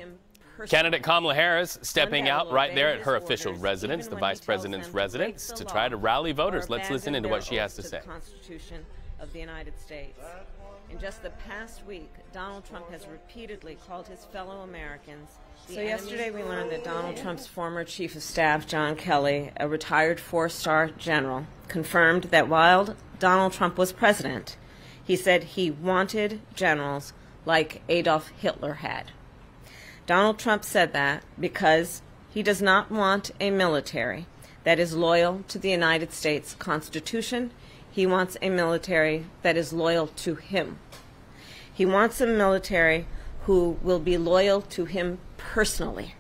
him personally. Candidate Kamala Harris stepping out right there at her official residence, the vice president's residence, to try to rally voters. Let's listen into what she has to say. The Constitution of the United States. In just the past week, Donald Trump has repeatedly called his fellow Americans. So yesterday we learned that Donald Trump's former chief of staff, John Kelly, a retired four-star general, confirmed that while Donald Trump was president, he said he wanted generals like Adolf Hitler had. Donald Trump said that because he does not want a military that is loyal to the United States Constitution. He wants a military that is loyal to him. He wants a military who will be loyal to him personally,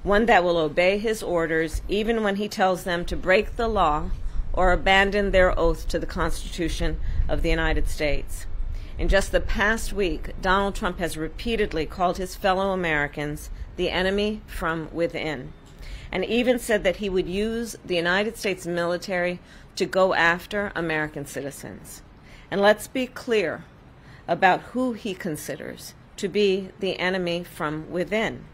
one that will obey his orders even when he tells them to break the law or abandon their oath to the Constitution of the United States. In just the past week, Donald Trump has repeatedly called his fellow Americans the enemy from within, and even said that he would use the United States military to go after American citizens. And let's be clear about who he considers to be the enemy from within.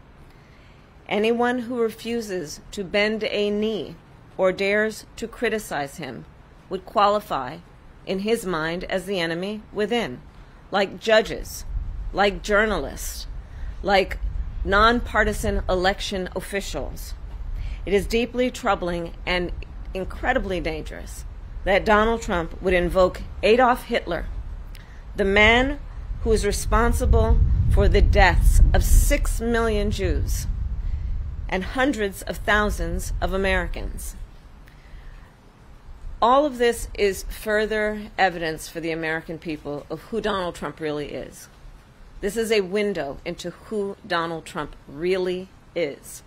Anyone who refuses to bend a knee or dares to criticize him would qualify, in his mind, as the enemy within, like judges, like journalists, like nonpartisan election officials. It is deeply troubling and incredibly dangerous that Donald Trump would invoke Adolf Hitler, the man who is responsible for the deaths of 6 million Jews and hundreds of thousands of Americans. All of this is further evidence for the American people of who Donald Trump really is. This is a window into who Donald Trump really is,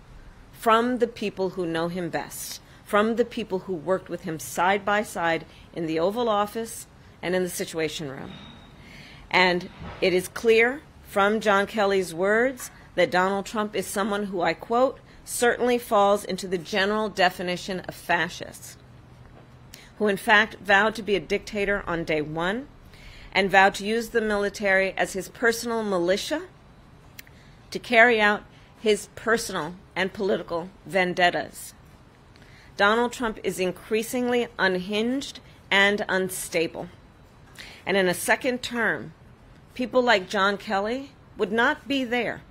from the people who know him best, from the people who worked with him side by side in the Oval Office and in the Situation Room. And it is clear from John Kelly's words that Donald Trump is someone who, I quote, certainly falls into the general definition of fascists, who in fact vowed to be a dictator on day one and vowed to use the military as his personal militia to carry out his personal and political vendettas. Donald Trump is increasingly unhinged and unstable. And in a second term, people like John Kelly would not be there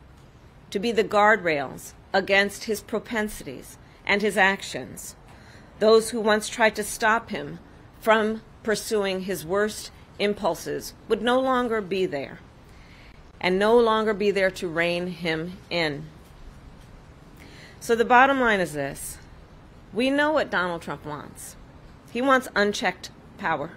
to be the guardrails against his propensities and his actions. Those who once tried to stop him from pursuing his worst impulses would no longer be there, and no longer be there to rein him in. So the bottom line is this. We know what Donald Trump wants. He wants unchecked power.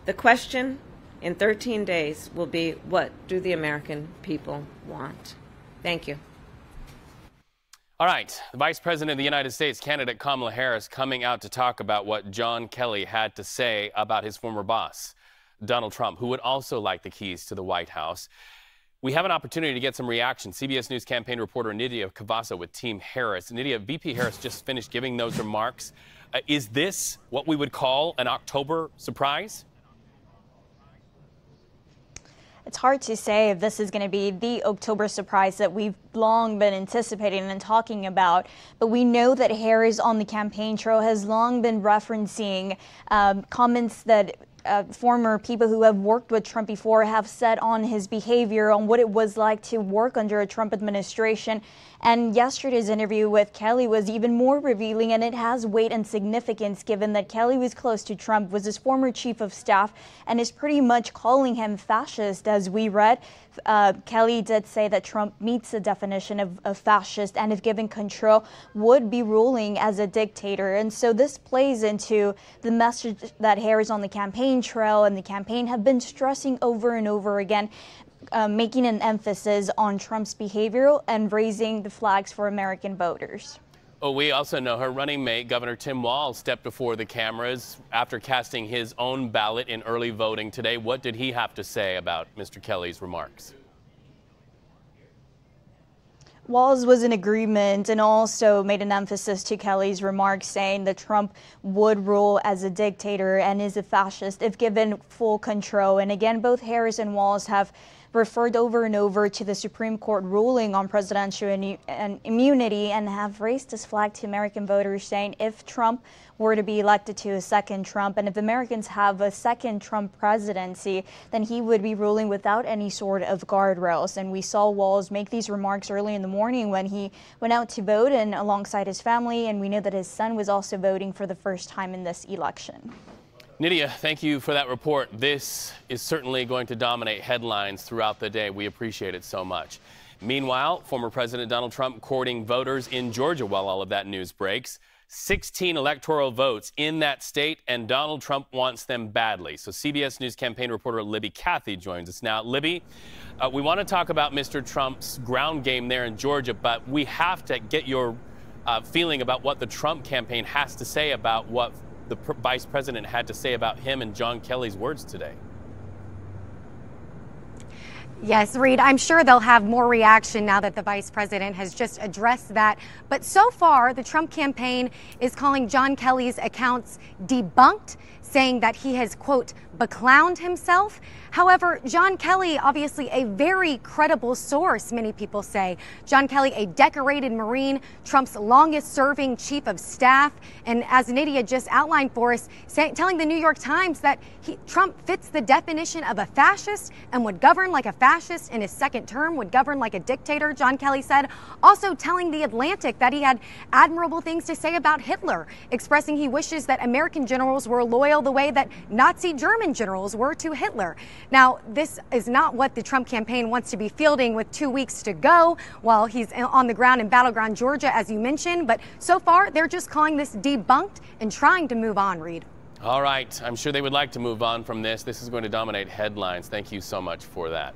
The question in 13 days will be, what do the American people want? Thank you. All right, the Vice President of the United States, candidate Kamala Harris, coming out to talk about what John Kelly had to say about his former boss, Donald Trump, who would also like the keys to the White House. We have an opportunity to get some reaction. CBS News campaign reporter Nidia Cavazos with Team Harris. Nidia, VP Harris just finished giving those remarks. Is this what we would call an October surprise? It's hard to say if this is going to be the October surprise that we've long been anticipating and talking about, but we know that Harris on the campaign trail has long been referencing comments that former people who have worked with Trump before have said on his behavior, on what it was like to work under a Trump administration. And yesterday's interview with Kelly was even more revealing, and it has weight and significance given that Kelly was close to Trump, was his former chief of staff, and is pretty much calling him fascist, as we read. Kelly did say that Trump meets the definition of fascist, and if given control, would be ruling as a dictator. And so this plays into the message that Harris on the campaign trail and the campaign have been stressing over and over again, making an emphasis on Trump's behavior and raising the flags for American voters. Oh, we also know her running mate, Governor Tim Walz, stepped before the cameras after casting his own ballot in early voting today. What did he have to say about Mr. Kelly's remarks? Walz was in agreement and also made an emphasis to Kelly's remarks, saying that Trump would rule as a dictator and is a fascist if given full control. And again, both Harris and Walz have referred over and over to the Supreme Court ruling on presidential immunity and have raised his flag to American voters, saying if Trump were to be elected to a second Trump, and if Americans have a second Trump presidency, then he would be ruling without any sort of guardrails. And we saw Walz make these remarks early in the morning when he went out to vote and alongside his family, and we know that his son was also voting for the first time in this election. Nidia, thank you for that report. This is certainly going to dominate headlines throughout the day. We appreciate it so much. Meanwhile, former President Donald Trump courting voters in Georgia while all of that news breaks. 16 electoral votes in that state, and Donald Trump wants them badly. So CBS News campaign reporter Libby Cathey joins us now. Libby, we want to talk about Mr. Trump's ground game there in Georgia, but we have to get your feeling about what the Trump campaign has to say about what the vice president had to say about him and John Kelly's words today. Yes, Reed, I'm sure they'll have more reaction now that the vice president has just addressed that. But so far, the Trump campaign is calling John Kelly's accounts debunked, saying that he has, quote, beclowned himself. However, John Kelly, obviously a very credible source, many people say. John Kelly, a decorated Marine, Trump's longest serving chief of staff. And as Nidia just outlined for us, telling the New York Times that Trump fits the definition of a fascist and would govern like a fascist in his second term, would govern like a dictator, John Kelly said. Also telling The Atlantic that he had admirable things to say about Hitler, expressing he wishes that American generals were loyal the way that Nazi German generals were to Hitler. Now, this is not what the Trump campaign wants to be fielding with 2 weeks to go while he's on the ground in battleground Georgia, as you mentioned. But so far, they're just calling this debunked and trying to move on, Reed. All right. I'm sure they would like to move on from this. This is going to dominate headlines. Thank you so much for that.